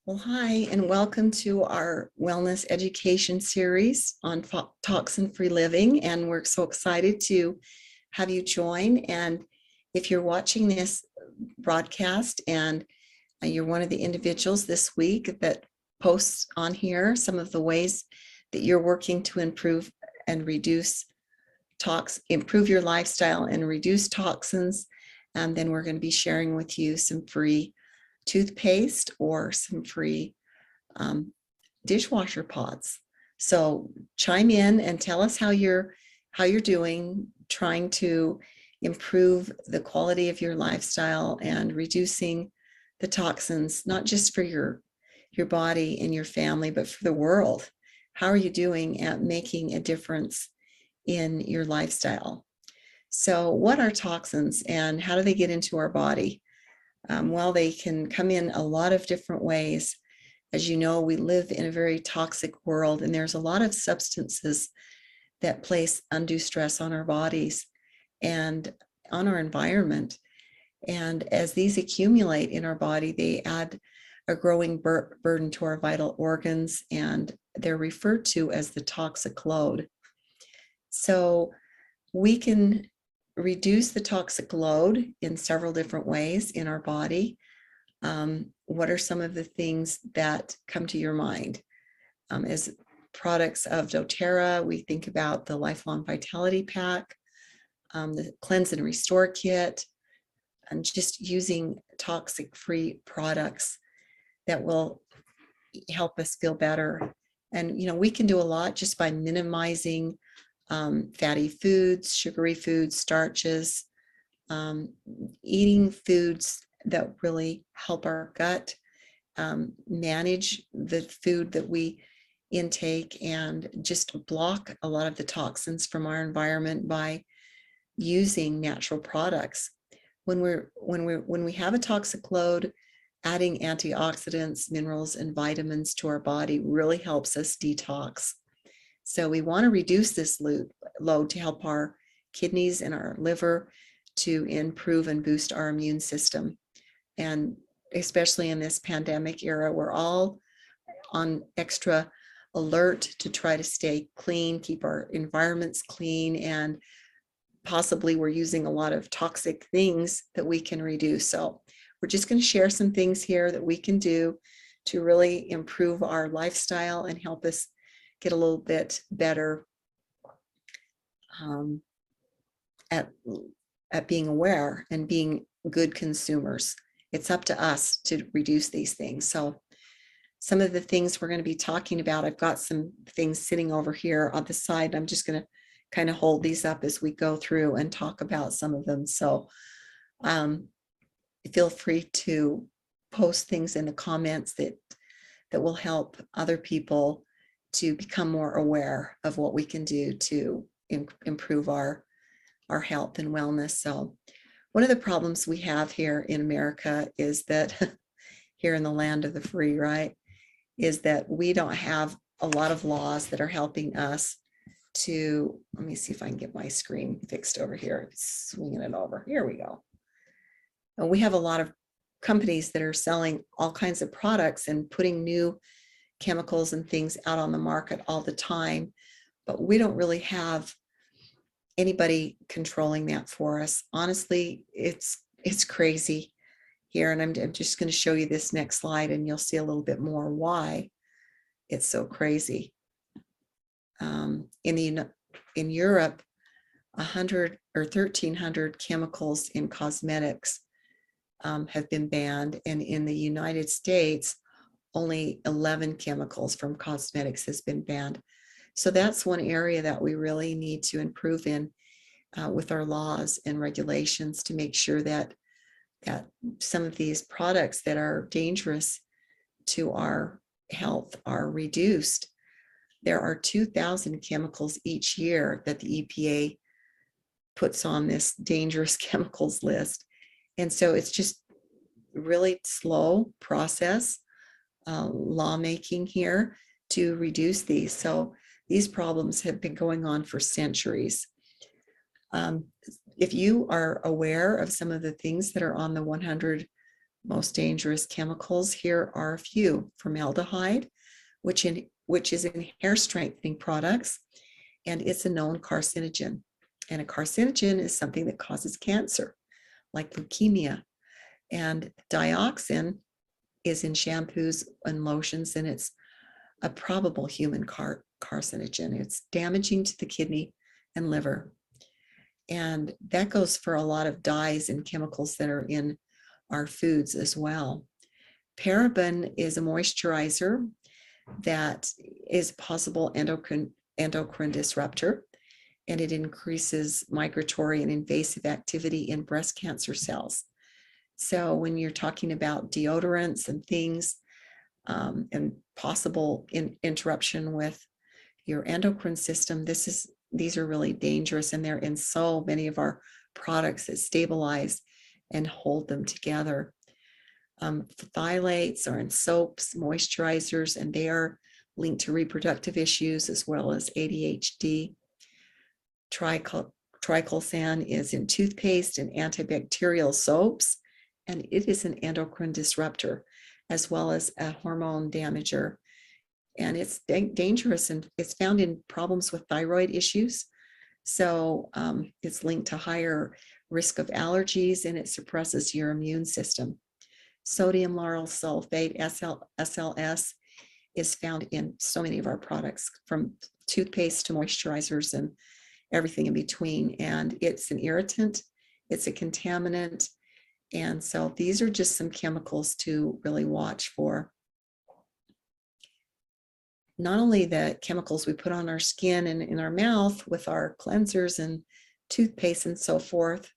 Well, hi, and welcome to our wellness education series on toxin-free living. And we're so excited to have you join. And if you're watching this broadcast and you're one of the individuals this week that posts on here some of the ways that you're working to improve and reduce improve your lifestyle and reduce toxins, and then we're going to be sharing with you some free toothpaste or some free dishwasher pods. So chime in and tell us how you're doing, trying to improve the quality of your lifestyle and reducing the toxins, not just for your body and your family, but for the world. How are you doing at making a difference in your lifestyle? So what are toxins and how do they get into our body? Well, they can come in a lot of different ways. As you know, we live in a very toxic world, and there's a lot of substances that place undue stress on our bodies and on our environment. And as these accumulate in our body, they add a growing burden to our vital organs, and they're referred to as the toxic load. So we can reduce the toxic load in several different ways in our body. What are some of the things that come to your mind? As products of Doterra, we think about the Lifelong Vitality Pack, the Cleanse and Restore Kit, and just using toxic-free products that will help us feel better. And, we can do a lot just by minimizing fatty foods, sugary foods, starches, eating foods that really help our gut, manage the food that we intake, and just block a lot of the toxins from our environment by using natural products. When we have a toxic load, adding antioxidants, minerals, and vitamins to our body really helps us detox. So we want to reduce this load to help our kidneys and our liver to improve and boost our immune system. And especially in this pandemic era, we're all on extra alert to try to stay clean, keep our environments clean, and possibly we're using a lot of toxic things that we can reduce. So we're just going to share some things here that we can do to really improve our lifestyle and help us get a little bit better at being aware and being good consumers. It's up to us to reduce these things. So some of the things we're going to be talking about, I've got some things sitting over here on the side. I'm just going to kind of hold these up as we go through and talk about some of them. So feel free to post things in the comments that will help other people to become more aware of what we can do to improve our health and wellness. So one of the problems we have here in America is that here in the land of the free, right, is that we don't have a lot of laws that are helping us to, let me see if I can get my screen fixed over here, swinging it over. Here we go. And we have a lot of companies that are selling all kinds of products and putting new chemicals and things out on the market all the time, but we don't really have anybody controlling that for us. Honestly, it's crazy here, and I'm just going to show you this next slide, and you'll see a little bit more why it's so crazy. In Europe, 100 or 1,300 chemicals in cosmetics have been banned, and in the United States, only 11 chemicals from cosmetics has been banned. So that's one area that we really need to improve in with our laws and regulations to make sure that some of these products that are dangerous to our health are reduced. There are 2,000 chemicals each year that the EPA puts on this dangerous chemicals list. And so it's just really slow process, lawmaking here to reduce these. So these problems have been going on for centuries. If you are aware of some of the things that are on the 100 most dangerous chemicals. Here are a few: formaldehyde, which is in hair strengthening products, and it's a known carcinogen. And a carcinogen is something that causes cancer, like leukemia. And dioxin is in shampoos and lotions, and it's a probable human carcinogen. It's damaging to the kidney and liver. And that goes for a lot of dyes and chemicals that are in our foods as well. Paraben is a moisturizer that is a possible endocrine disruptor, and it increases migratory and invasive activity in breast cancer cells. So when you're talking about deodorants and things, and possible interruption with your endocrine system, these are really dangerous, and they're in so many of our products that stabilize and hold them together. Phthalates are in soaps, moisturizers, and they are linked to reproductive issues as well as ADHD. Triclosan is in toothpaste and antibacterial soaps, and it is an endocrine disruptor as well as a hormone damager. And it's dangerous, and it's found in problems with thyroid issues. So it's linked to higher risk of allergies, and it suppresses your immune system. Sodium lauryl sulfate, SLS, is found in so many of our products, from toothpaste to moisturizers and everything in between. And it's an irritant, it's a contaminant. And so these are just some chemicals to really watch for. Not only the chemicals we put on our skin and in our mouth with our cleansers and toothpaste and so forth,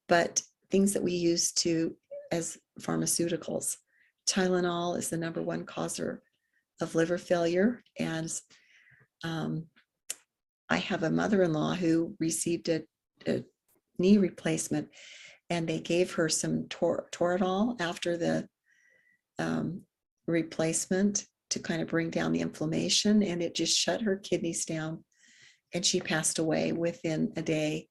but things that we use as pharmaceuticals. Tylenol is the #1 causer of liver failure. And I have a mother-in-law who received a knee replacement, and they gave her some Toradol after the replacement to kind of bring down the inflammation, and it just shut her kidneys down, and she passed away within a day.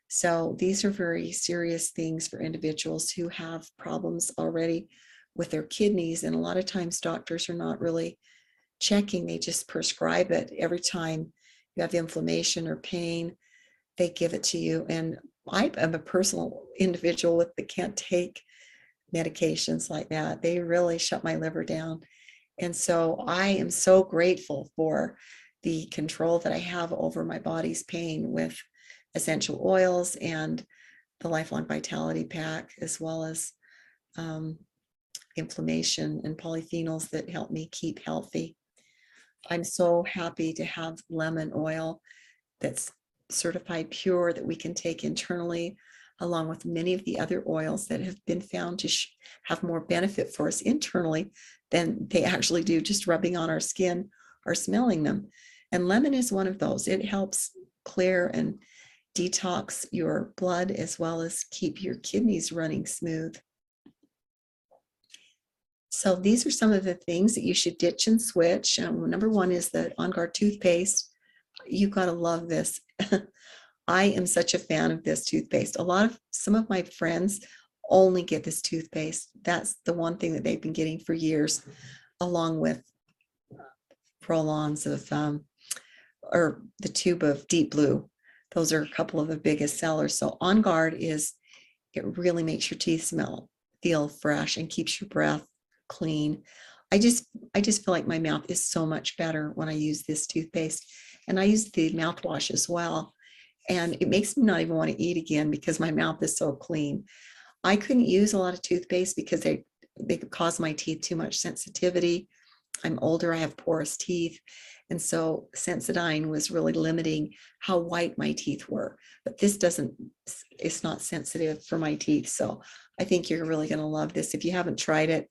So these are very serious things for individuals who have problems already with their kidneys, and a lot of times doctors are not really checking. They just prescribe it. Every time you have inflammation or pain, they give it to you. And I am a personal individual that can't take medications like that. They really shut my liver down. And so I am so grateful for the control that I have over my body's pain with essential oils and the Lifelong Vitality Pack, as well as inflammation and polyphenols that help me keep healthy. I'm so happy to have lemon oil that's certified pure that we can take internally, along with many of the other oils that have been found to have more benefit for us internally than they actually do just rubbing on our skin or smelling them. And lemon is one of those. It helps clear and detox your blood, as well as keep your kidneys running smooth. So these are some of the things that you should ditch and switch. #1 is the Onguard Toothpaste. You've got to love this. I am such a fan of this toothpaste. Some of my friends only get this toothpaste. That's the one thing that they've been getting for years, along with roll-ons of, or the tube of Deep Blue. Those are a couple of the biggest sellers. So Onguard it really makes your teeth feel fresh and keeps your breath clean. I just feel like my mouth is so much better when I use this toothpaste, and I use the mouthwash as well. And it makes me not even want to eat again because my mouth is so clean. I couldn't use a lot of toothpaste because they could cause my teeth too much sensitivity. I'm older, I have porous teeth. And so Sensodyne was really limiting how white my teeth were. But this it's not sensitive for my teeth. So I think you're really going to love this. If you haven't tried it,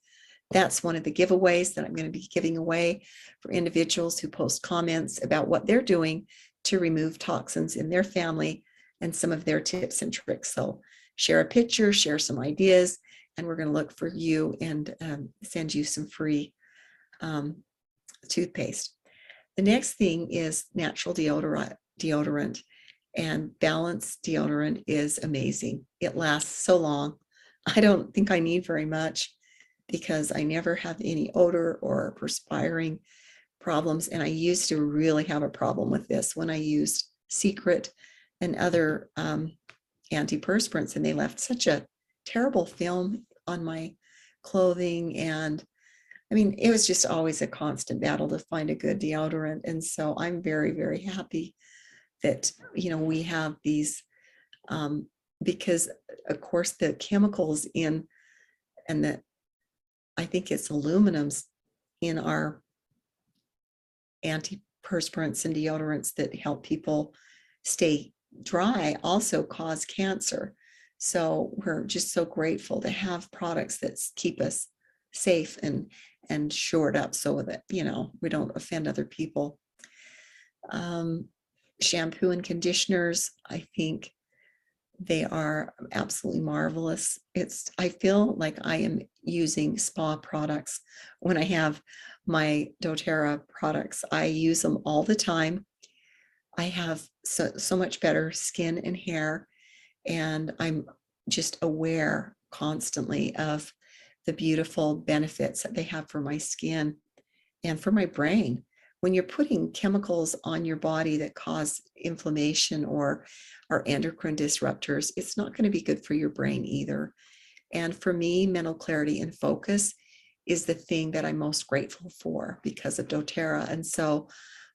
that's one of the giveaways that I'm going to be giving away for individuals who post comments about what they're doing to remove toxins in their family and some of their tips and tricks. So share a picture, share some ideas, and we're going to look for you and send you some free toothpaste. The next thing is natural deodorant, and balanced deodorant is amazing. It lasts so long. I don't think I need very much because I never have any odor or perspiring problems. And I used to really have a problem with this when I used Secret and other antiperspirants, and they left such a terrible film on my clothing. And I mean, it was just always a constant battle to find a good deodorant. And so I'm very, very happy that, we have these, because of course the chemicals in, and the, I think it's aluminums in our antiperspirants and deodorants that help people stay dry also cause cancer. So we're just so grateful to have products that keep us safe and shored up so that, we don't offend other people. Shampoo and conditioners, I think they are absolutely marvelous. I feel like I am using spa products when I have my Doterra products. I use them all the time. I have so much better skin and hair, and I'm just aware constantly of the beautiful benefits that they have for my skin and for my brain. When you're putting chemicals on your body that cause inflammation or are endocrine disruptors, it's not going to be good for your brain either. And for me, mental clarity and focus is the thing that I'm most grateful for because of Doterra. And so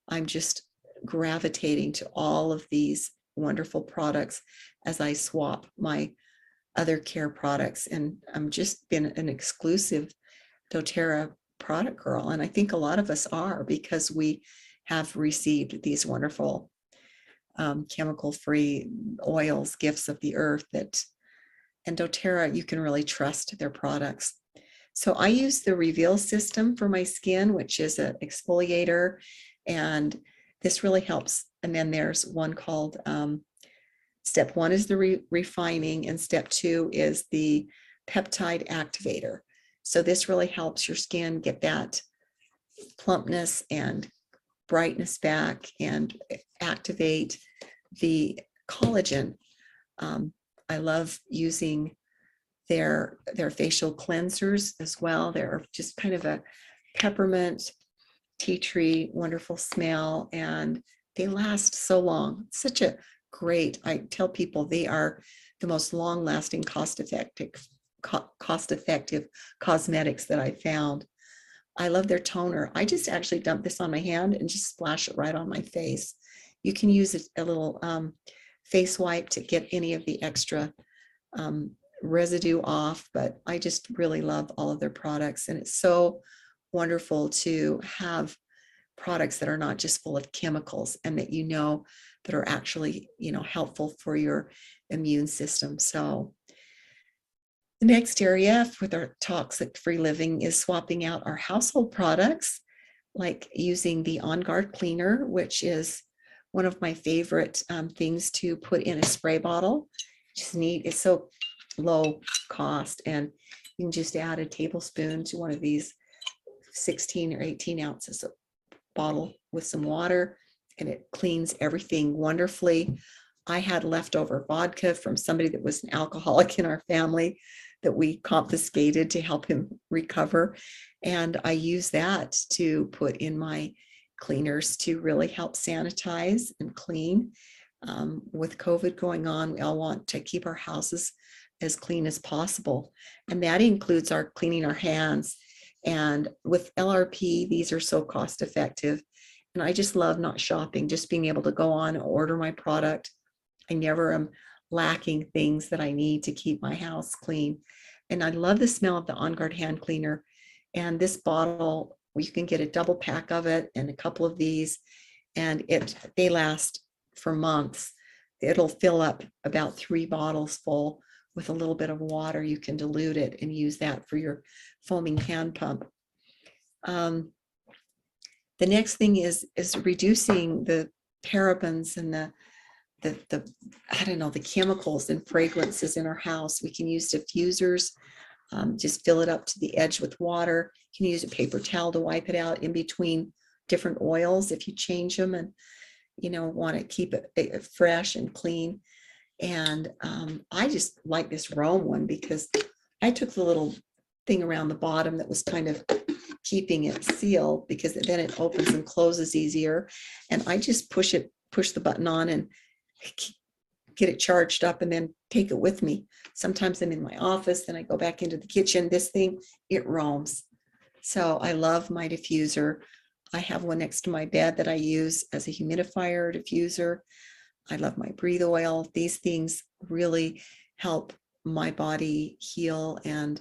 I'm just gravitating to all of these wonderful products as I swap my other care products. And I'm just been an exclusive Doterra product girl. And I think a lot of us are, because we have received these wonderful chemical-free oils, gifts of the earth, and Doterra, you can really trust their products. So I use the Reveal system for my skin, which is an exfoliator, and this really helps. And then there's one called, step 1 is the refining, and step 2 is the peptide activator. So this really helps your skin get that plumpness and brightness back and activate the collagen. I love using their facial cleansers as well. They're just kind of a peppermint, tea tree, wonderful smell, and they last so long. Such a great, I tell people they are the most long-lasting, cost-effective cosmetics that I found. I love their toner. I just actually dump this on my hand and just splash it right on my face. You can use a little face wipe to get any of the extra residue off, but I just really love all of their products. And it's so wonderful to have products that are not just full of chemicals and that that are actually helpful for your immune system. So the next area with our toxic-free living is swapping out our household products, like using the Onguard Cleaner, which is one of my favorite things to put in a spray bottle. Just neat. It's so low cost, and you can just add a tablespoon to one of these 16 or 18 ounces of bottle with some water, and it cleans everything wonderfully. I had leftover vodka from somebody that was an alcoholic in our family that we confiscated to help him recover. And I use that to put in my cleaners to really help sanitize and clean. With COVID going on, we all want to keep our houses as clean as possible. And that includes our cleaning our hands. And with LRP, these are so cost effective. And I just love not shopping, just being able to go on and order my product. I never am lacking things that I need to keep my house clean. And I love the smell of the Onguard hand cleaner. And this bottle, you can get a double pack of it and a couple of these, and they last for months. It'll fill up about 3 bottles full with a little bit of water. You can dilute it and use that for your foaming hand pump. The next thing is reducing the parabens and the I don't know, the chemicals and fragrances in our house. We can use diffusers, just fill it up to the edge with water. You can use a paper towel to wipe it out in between different oils if you change them and want to keep it fresh and clean. And I just like this Rome one because I took the little thing around the bottom that was kind of keeping it sealed, because then it opens and closes easier. And I just push the button on and get it charged up and then take it with me. Sometimes I'm in my office, then I go back into the kitchen. This thing, it roams. So I love my diffuser. I have one next to my bed that I use as a humidifier diffuser. I love my breathe oil. These things really help my body heal and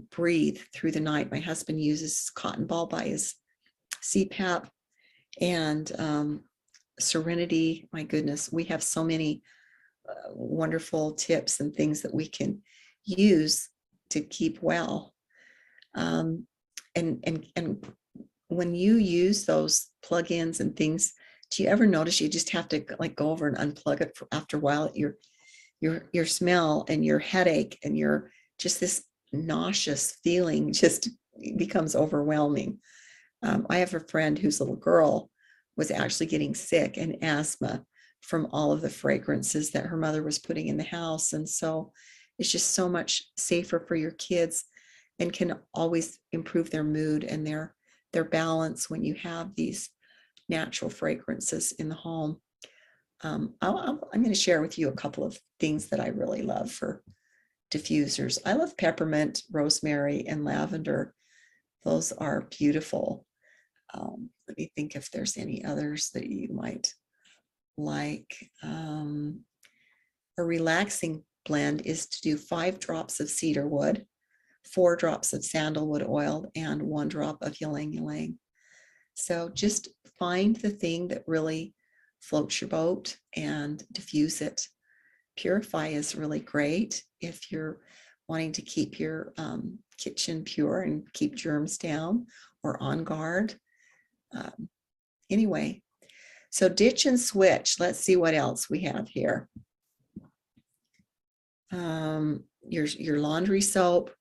breathe through the night. My husband uses cotton ball by his CPAP, and Serenity. My goodness, we have so many wonderful tips and things that we can use to keep well. And when you use those plugins and things, do you ever notice you just have to like go over and unplug it after a while? Your smell and your headache and your just this nauseous feeling just becomes overwhelming. I have a friend whose little girl was actually getting sick and asthma from all of the fragrances that her mother was putting in the house. And so it's just so much safer for your kids and can always improve their mood and their balance when you have these natural fragrances in the home. I'm going to share with you a couple of things that I really love for diffusers. I love peppermint, rosemary, and lavender. Those are beautiful. Let me think if there's any others that you might like. A relaxing blend is to do 5 drops of cedar wood, 4 drops of sandalwood oil, and 1 drop of ylang ylang. So just find the thing that really floats your boat and diffuse it. Purify is really great if you're wanting to keep your kitchen pure and keep germs down, or Onguard. Anyway, so ditch and switch. Let's see what else we have here. Your laundry soap.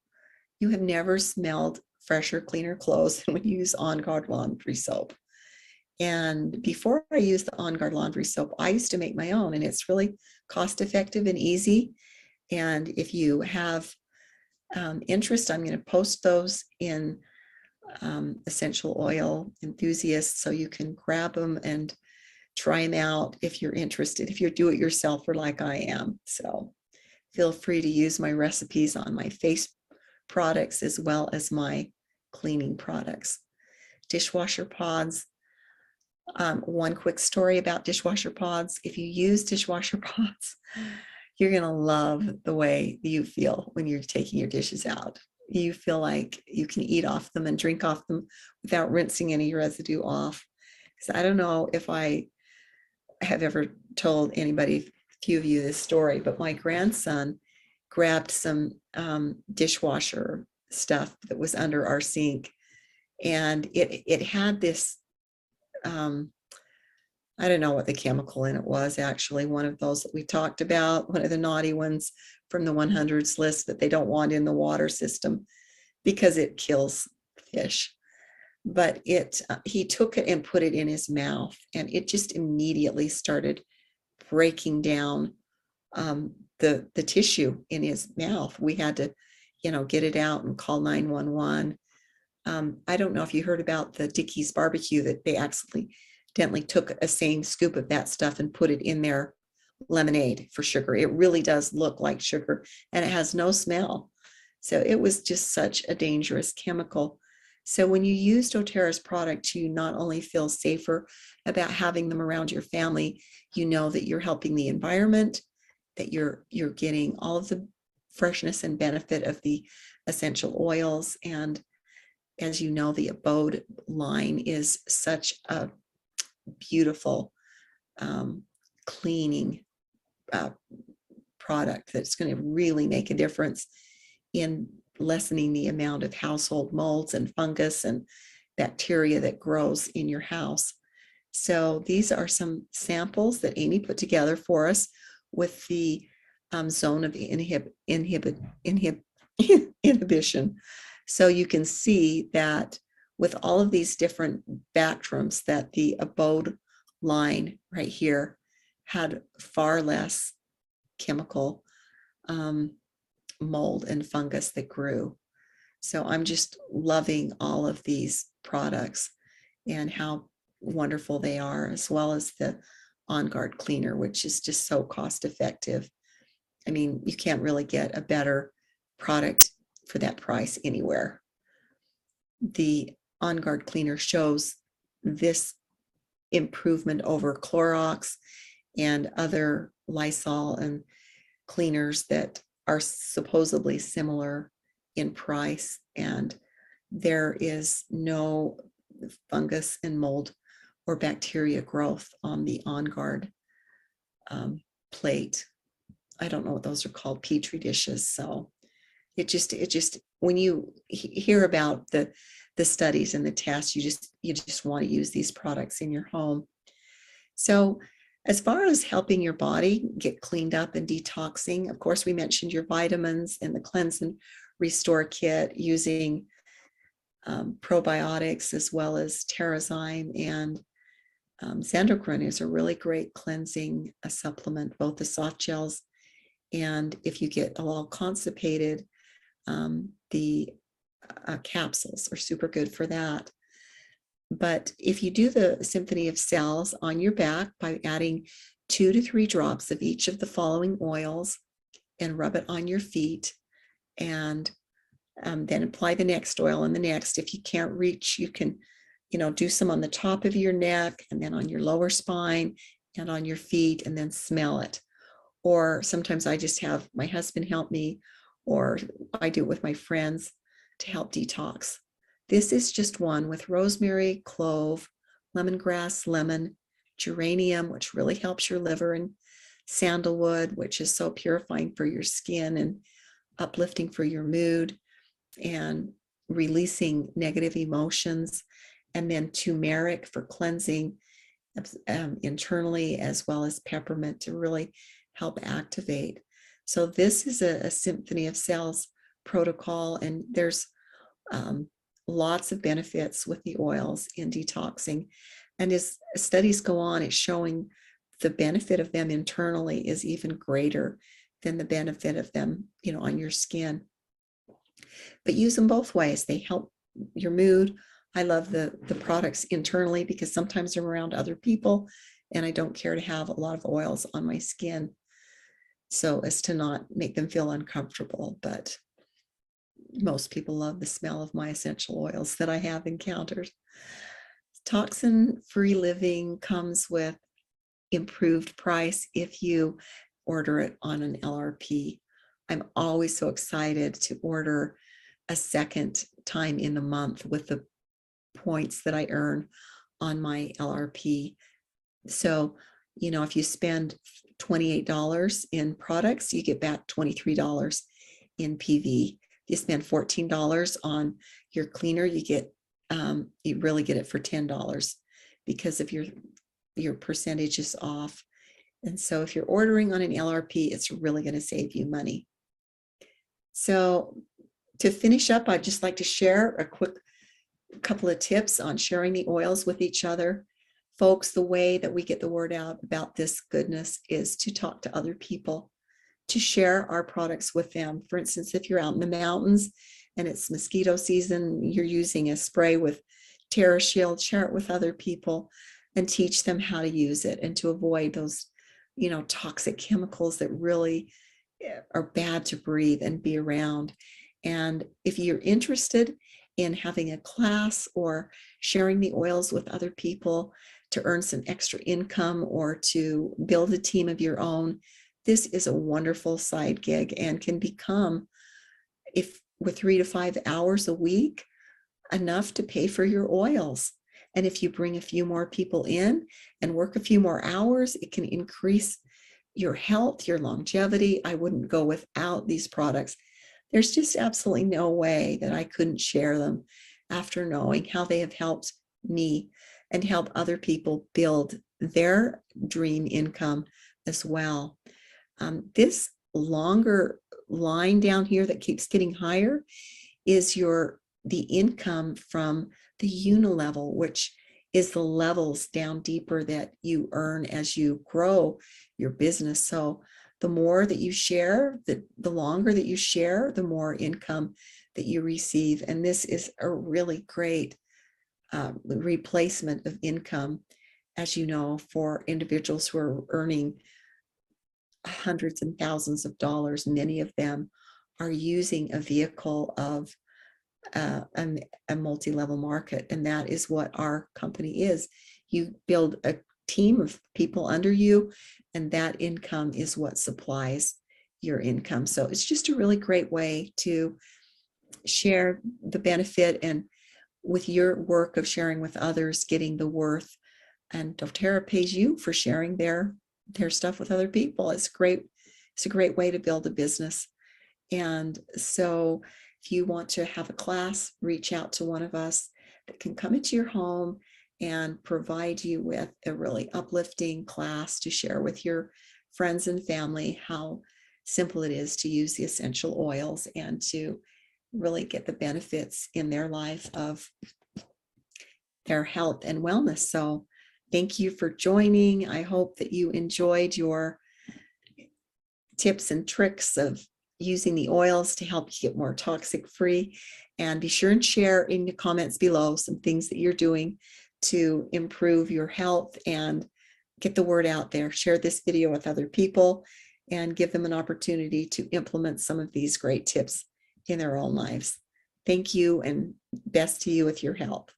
You have never smelled fresher, cleaner clothes than when you use Onguard laundry soap. And before I used the Onguard laundry soap, I used to make my own, and it's really cost effective and easy. And if you have interest, I'm going to post those in Essential Oil Enthusiasts, so you can grab them and try them out if you're interested, if you're do-it-yourselfer like I am. So feel free to use my recipes on my face products as well as my cleaning products. Dishwasher Pods. One quick story about dishwasher pods. If you use dishwasher pods, you're going to love the way you feel when you're taking your dishes out. You feel like you can eat off them and drink off them without rinsing any residue off. Because I don't know if I have ever told anybody, few of you, this story, but my grandson grabbed some dishwasher stuff that was under our sink, and it had this I don't know what the chemical in it was, actually, one of those that we talked about, one of the naughty ones from the 100s list that they don't want in the water system because it kills fish. But he took it and put it in his mouth, and it just immediately started breaking down the tissue in his mouth. We had to, get it out and call 911. I don't know if you heard about the Dickey's barbecue, that they accidentally took a same scoop of that stuff and put it in their lemonade for sugar. It really does look like sugar, and it has no smell. So it was just such a dangerous chemical. So when you use Doterra's product, you not only feel safer about having them around your family, you know that you're helping the environment, that you're getting all of the freshness and benefit of the essential oils. And as you know, the Abode line is such a beautiful cleaning product that's going to really make a difference in lessening the amount of household molds and fungus and bacteria that grows in your house. So these are some samples that Amy put together for us with the zone of inhibition. So you can see that with all of these different Bactrums, that the Abode line right here had far less chemical mold and fungus that grew. So I'm just loving all of these products and how wonderful they are, as well as the Onguard Cleaner, which is just so cost effective. I mean, you can't really get a better product for that price anywhere. The Onguard Cleaner shows this improvement over Clorox and other Lysol and cleaners that are supposedly similar in price, and there is no fungus and mold or bacteria growth on the Onguard plate. I don't know what those are called, petri dishes. So it just when you hear about the studies and the tests, you just want to use these products in your home. So as far as helping your body get cleaned up and detoxing, of course, we mentioned your vitamins and the Cleanse and Restore Kit using probiotics, as well as Terrazyme and Xandocrine is a really great cleansing supplement, both the soft gels and if you get a little constipated, the capsules are super good for that. But if you do the Symphony of Cells on your back by adding 2 to 3 drops of each of the following oils and rub it on your feet, and then apply the next oil and the next. If you can't reach, you can, do some on the top of your neck and then on your lower spine and on your feet, and then smell it. Or sometimes I just have my husband help me, or I do it with my friends to help detox. This is just one with rosemary, clove, lemongrass, lemon, geranium, which really helps your liver, and sandalwood, which is so purifying for your skin and uplifting for your mood and releasing negative emotions, and then turmeric for cleansing internally, as well as peppermint to really help activate. So this is a Symphony of Cells protocol, and there's lots of benefits with the oils in detoxing. And as studies go on, it's showing the benefit of them internally is even greater than the benefit of them, on your skin. But use them both ways. They help your mood. I love the products internally because sometimes I'm around other people and I don't care to have a lot of oils on my skin so as to not make them feel uncomfortable. But most people love the smell of my essential oils that I have encountered. Toxin-free living comes with improved price if you order it on an LRP. I'm always so excited to order a second time in the month with the points that I earn on my LRP. So, if you spend $28 in products, you get back $23 in PV. If you spend $14 on your cleaner, you really get it for $10 because of your percentage is off. And so if you're ordering on an LRP, it's really going to save you money. So to finish up, I'd just like to share a quick couple of tips on sharing the oils with each other. Folks, the way that we get the word out about this goodness is to talk to other people, to share our products with them. For instance, if you're out in the mountains and it's mosquito season, you're using a spray with Terra Shield, share it with other people and teach them how to use it and to avoid those, toxic chemicals that really are bad to breathe and be around. And if you're interested in having a class or sharing the oils with other people to earn some extra income or to build a team of your own, this is a wonderful side gig and can become, if with 3 to 5 hours a week, enough to pay for your oils. And if you bring a few more people in and work a few more hours, it can increase your health, your longevity. I wouldn't go without these products. There's just absolutely no way that I couldn't share them after knowing how they have helped me and help other people build their dream income as well. This longer line down here that keeps getting higher is the income from the unilevel, which is the levels down deeper that you earn as you grow your business. So the more that you share, the longer that you share, the more income that you receive. And this is a really great replacement of income, as you know, for individuals who are earning hundreds and thousands of dollars. Many of them are using a vehicle of a multi-level market, and that is what our company is. You build a team of people under you, and that income is what supplies your income. So it's just a really great way to share the benefit, and with your work of sharing with others, getting the worth. And Doterra pays you for sharing their stuff with other people. It's great. It's a great way to build a business. And so if you want to have a class, reach out to one of us that can come into your home and provide you with a really uplifting class to share with your friends and family how simple it is to use the essential oils and to really get the benefits in their life of their health and wellness. So thank you for joining. I hope that you enjoyed your tips and tricks of using the oils to help you get more toxic free. And be sure and share in the comments below some things that you're doing to improve your health and get the word out there. Share this video with other people and give them an opportunity to implement some of these great tips in their own lives. Thank you, and best to you with your health.